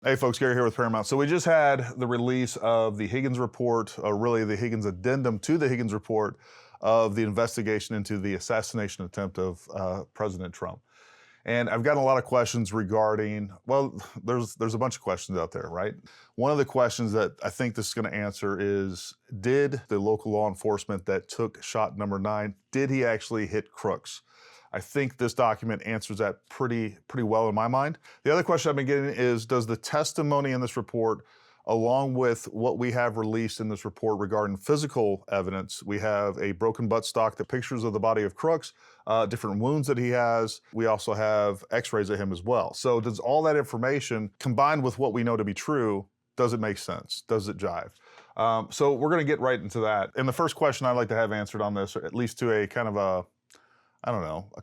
Hey folks, Gary here with Paramount. So we just had the release of the Higgins report, or really the Higgins Addendum to the Higgins report of the investigation into the assassination attempt of President Trump. And I've gotten a lot of questions regarding, well, there's a bunch of questions out there, right? One of the questions that I think this is going to answer is, did the local law enforcement that took shot number 9, did he actually hit Crooks? I think this document answers that pretty well in my mind. The other question I've been getting is, does the testimony in this report, along with what we have released in this report regarding physical evidence, we have a broken buttstock, the pictures of the body of Crooks, different wounds that he has. We also have x-rays of him as well. So does all that information combined with what we know to be true, does it make sense? Does it jive? So we're gonna get right into that. And the first question I'd like to have answered on this, or at least to a kind of a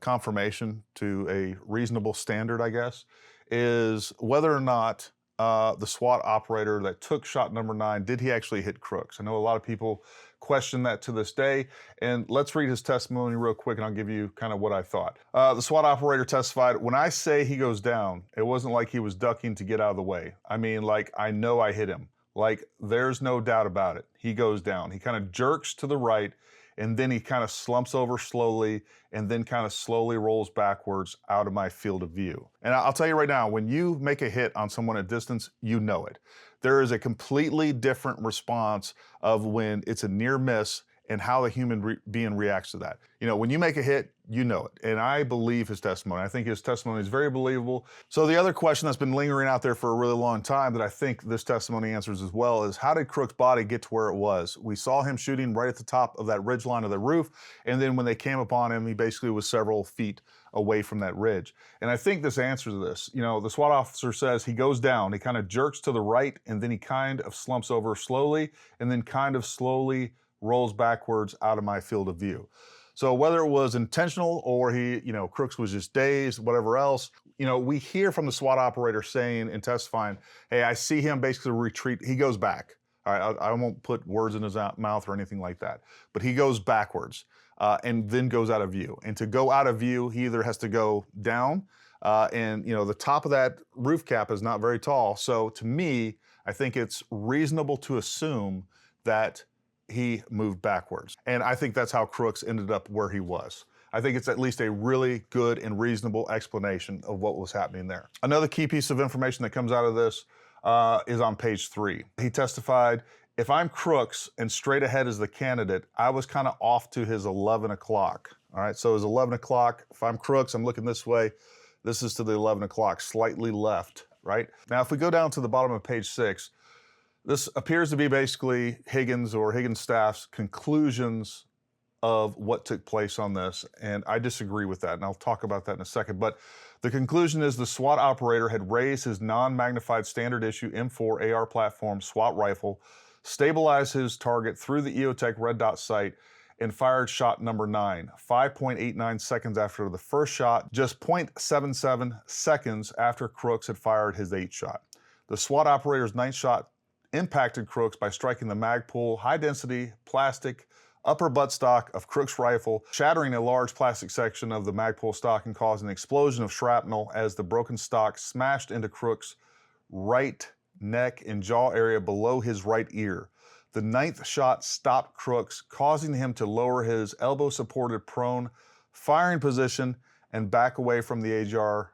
confirmation to a reasonable standard, I guess, is whether or not the SWAT operator that took shot number 9, did he actually hit Crooks? I know a lot of people question that to this day, and let's read his testimony real quick and I'll give you kind of what I thought. The SWAT operator testified, when I say he goes down, it wasn't like he was ducking to get out of the way. I mean, like, I know I hit him. Like, there's no doubt about it. He goes down. He kind of jerks to the right, and then he kind of slumps over slowly and then kind of slowly rolls backwards out of my field of view. And I'll tell you right now, when you make a hit on someone at distance, you know it. There is a completely different response of when it's a near miss and how the human being reacts to that. You know, when you make a hit, you know it. And I believe his testimony. I think his testimony is very believable. So the other question that's been lingering out there for a really long time that I think this testimony answers as well is, how did Crook's body get to where it was? We saw him shooting right at the top of that ridge line of the roof. And then when they came upon him, he basically was several feet away from that ridge. And I think this answers this. You know, the SWAT officer says he goes down, he kind of jerks to the right, and then he kind of slumps over slowly, and then kind of slowly rolls backwards out of my field of view. So whether it was intentional or he, you know, Crooks was just dazed, whatever else, you know, we hear from the SWAT operator saying and testifying, hey, I see him basically retreat. He goes back. All right, I won't put words in his mouth or anything like that, but he goes backwards and then goes out of view. And to go out of view, he either has to go down and, you know, the top of that roof cap is not very tall. So to me, I think it's reasonable to assume that he moved backwards. And I think that's how Crooks ended up where he was. I think it's at least a really good and reasonable explanation of what was happening there. Another key piece of information that comes out of this is on page 3. He testified, if I'm Crooks and straight ahead is the candidate, I was kind of off to his 11 o'clock. All right, so it was 11 o'clock. If I'm Crooks, I'm looking this way. This is to the 11 o'clock, slightly left, right? Now, if we go down to the bottom of page 6, this appears to be basically Higgins or Higgins staff's conclusions of what took place on this, and I disagree with that, and I'll talk about that in a second. But the conclusion is the SWAT operator had raised his non-magnified standard issue M4 AR platform SWAT rifle, stabilized his target through the EOTech red dot sight, and fired shot number 9, 5.89 seconds after the first shot, just 0.77 seconds after Crooks had fired his 8th shot. The SWAT operator's 9th shot impacted Crooks by striking the Magpul high-density plastic upper buttstock of Crooks' rifle, shattering a large plastic section of the Magpul stock and causing an explosion of shrapnel as the broken stock smashed into Crooks' right neck and jaw area below his right ear. The 9th shot stopped Crooks, causing him to lower his elbow-supported prone firing position and back away from the AJR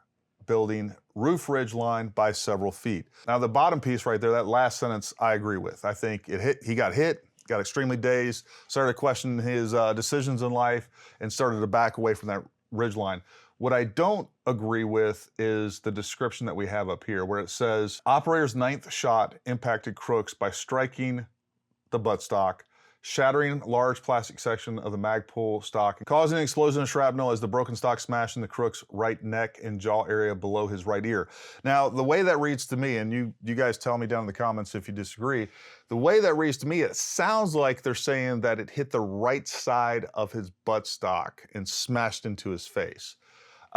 building roof ridge line by several feet. Now the bottom piece right there, that last sentence, I agree with. I think he got hit, got extremely dazed, started questioning his decisions in life, and started to back away from that ridge line. What I don't agree with is the description that we have up here, where it says, operator's 9th shot impacted Crooks by striking the buttstock, shattering a large plastic section of the Magpul stock, causing an explosion of shrapnel as the broken stock smashed into Crooks' right neck and jaw area below his right ear. Now, the way that reads to me, and you guys tell me down in the comments if you disagree, the way that reads to me, it sounds like they're saying that it hit the right side of his buttstock and smashed into his face.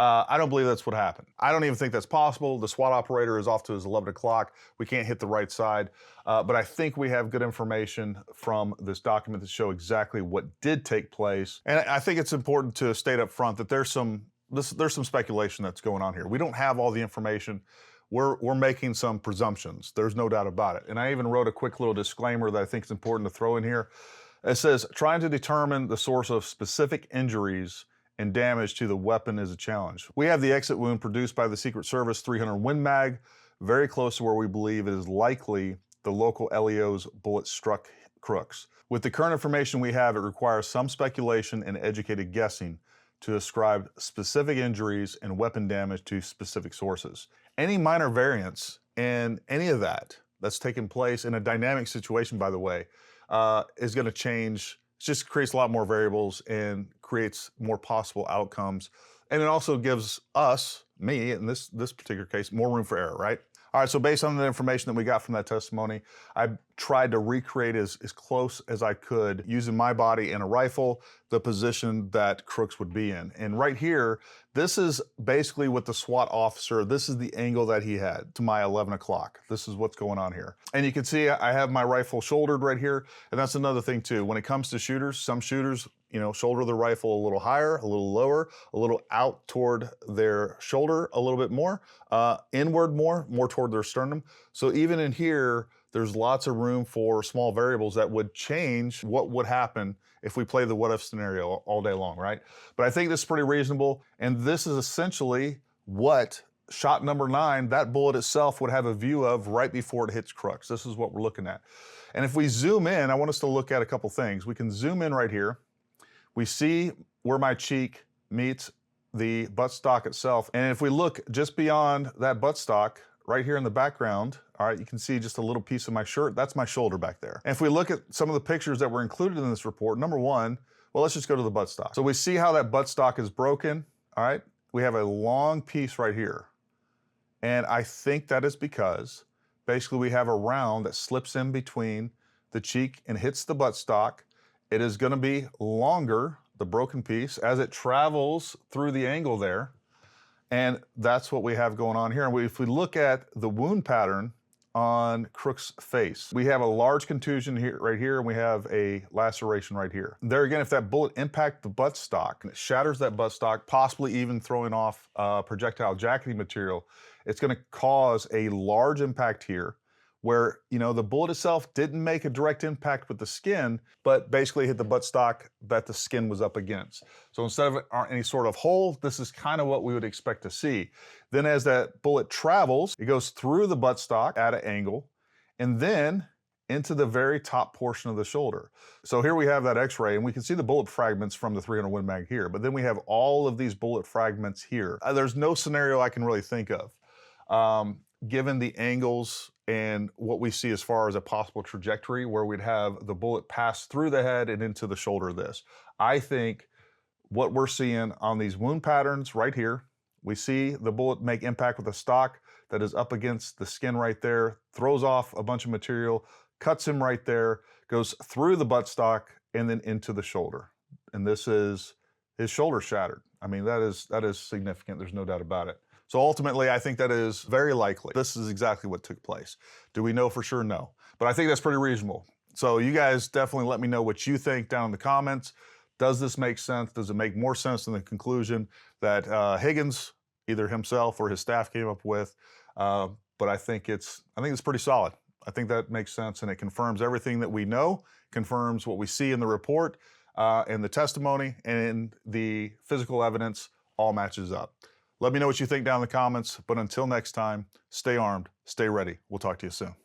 I don't believe that's what happened. I don't even think that's possible. The SWAT operator is off to his 11 o'clock. We can't hit the right side. But I think we have good information from this document to show exactly what did take place. And I think it's important to state up front that there's some speculation that's going on here. We don't have all the information. we're making some presumptions. There's no doubt about it. And I even wrote a quick little disclaimer that I think is important to throw in here. It says, trying to determine the source of specific injuries and damage to the weapon is a challenge. We have the exit wound produced by the Secret Service 300 Win Mag, very close to where we believe it is likely the local LEO's bullet struck Crooks. With the current information we have, it requires some speculation and educated guessing to ascribe specific injuries and weapon damage to specific sources. Any minor variance in any of that's taken place in a dynamic situation, by the way, is going to change. It just creates a lot more variables and creates more possible outcomes. And it also gives us, me in this particular case, more room for error, right? All right, so based on the information that we got from that testimony, I tried to recreate as close as I could, using my body and a rifle, the position that Crooks would be in. And right here, this is basically what the SWAT officer, this is the angle that he had to my 11 o'clock. This is what's going on here. And you can see I have my rifle shouldered right here. And that's another thing too. When it comes to shooters, some shooters, shoulder the rifle a little higher, a little lower, a little out toward their shoulder a little bit more, inward more toward their sternum. So even in here, there's lots of room for small variables that would change what would happen if we play the what if scenario all day long, right? But I think this is pretty reasonable. And this is essentially what shot number 9, that bullet itself would have a view of right before it hits Crooks. This is what we're looking at. And if we zoom in, I want us to look at a couple things. We can zoom in right here. We see where my cheek meets the buttstock itself. And if we look just beyond that buttstock, right here in the background, all right, you can see just a little piece of my shirt. That's my shoulder back there. And if we look at some of the pictures that were included in this report, number 1, well, let's just go to the buttstock. So we see how that buttstock is broken, all right? We have a long piece right here. And I think that is because basically we have a round that slips in between the cheek and hits the buttstock. It is gonna be longer, the broken piece, as it travels through the angle there. And that's what we have going on here. And if we look at the wound pattern on Crooks' face, we have a large contusion here, right here, and we have a laceration right here. There again, if that bullet impacts the buttstock and it shatters that buttstock, possibly even throwing off projectile jacketing material, it's gonna cause a large impact here where, the bullet itself didn't make a direct impact with the skin, but basically hit the buttstock that the skin was up against. So instead of any sort of hole, this is kind of what we would expect to see. Then as that bullet travels, it goes through the buttstock at an angle, and then into the very top portion of the shoulder. So here we have that x-ray, and we can see the bullet fragments from the 300 Win Mag here, but then we have all of these bullet fragments here. There's no scenario I can really think of, given the angles and what we see as far as a possible trajectory where we'd have the bullet pass through the head and into the shoulder of this. I think what we're seeing on these wound patterns right here, we see the bullet make impact with a stock that is up against the skin right there, throws off a bunch of material, cuts him right there, goes through the buttstock and then into the shoulder. And this is his shoulder shattered. I mean, that is significant. There's no doubt about it. So ultimately, I think that is very likely. This is exactly what took place. Do we know for sure? No. But I think that's pretty reasonable. So you guys definitely let me know what you think down in the comments. Does this make sense? Does it make more sense than the conclusion that Higgins, either himself or his staff, came up with? But I think it's pretty solid. I think that makes sense, and it confirms everything that we know, confirms what we see in the report, and the testimony, and the physical evidence all matches up. Let me know what you think down in the comments, but until next time, stay armed, stay ready. We'll talk to you soon.